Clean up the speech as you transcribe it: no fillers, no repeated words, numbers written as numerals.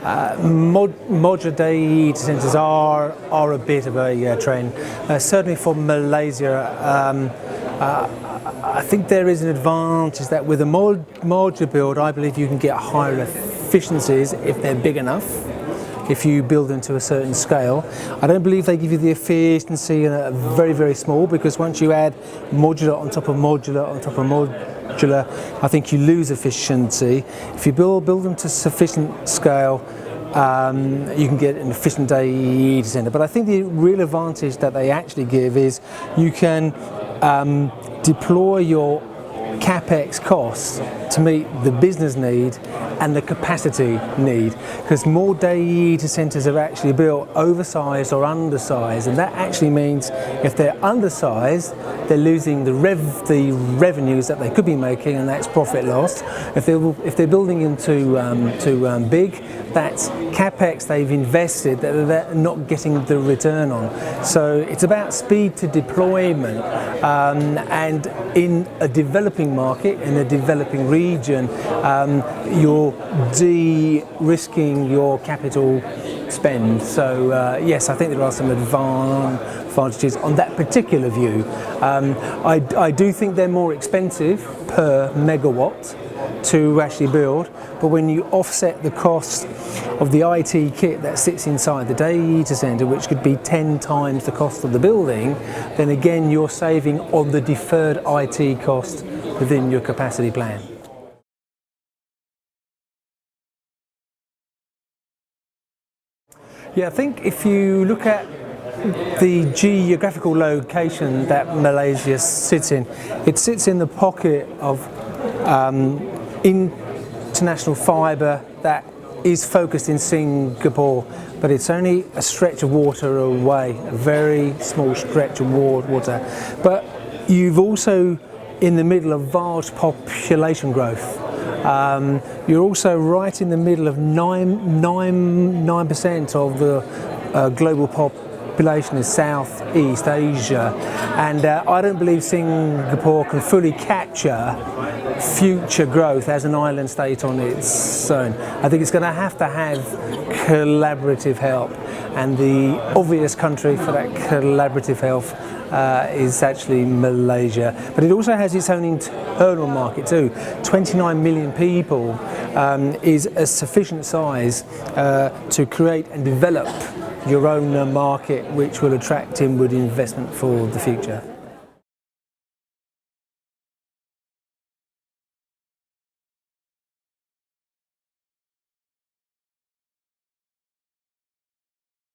Modular data centres are a bit of a trend. Certainly for Malaysia, I think there is an advantage that with a modular build, I believe you can get higher efficiencies if they're big enough, if you build them to a certain scale. I don't believe they give you the efficiency in a very, very small, because once you add modular on top of modular on top of modular, I think you lose efficiency. If you build them to sufficient scale, you can get an efficient data centre. But I think the real advantage that they actually give is you can deploy your capex costs to meet the business need and the capacity need, because more data centres are actually built oversized or undersized, and that actually means if they're undersized, they're losing the revenues that they could be making, and that's profit loss. If they're building into big, that's capex they've invested that they're not getting the return on. So it's about speed to deployment, and in a developing market, in a developing region, you're de-risking your capital spend. So yes, I think there are some advantages on that particular view. I do think they're more expensive per megawatt to actually build, but when you offset the cost of the IT kit that sits inside the data centre, which could be 10 times the cost of the building, then again you're saving on the deferred IT cost within your capacity plan. Yeah, I think if you look at the geographical location that Malaysia sits in, it sits in the pocket of international fibre that is focused in Singapore, but it's only a stretch of water away, a very small stretch of water. But you've also in the middle of vast population growth. You're also right in the middle of 9% of the global population is Southeast Asia, and I don't believe Singapore can fully capture future growth as an island state on its own. I think it's going to have collaborative help, and the obvious country for that collaborative help is actually Malaysia. But it also has its own internal market too. 29 million people is a sufficient size to create and develop your own market, which will attract inward investment for the future.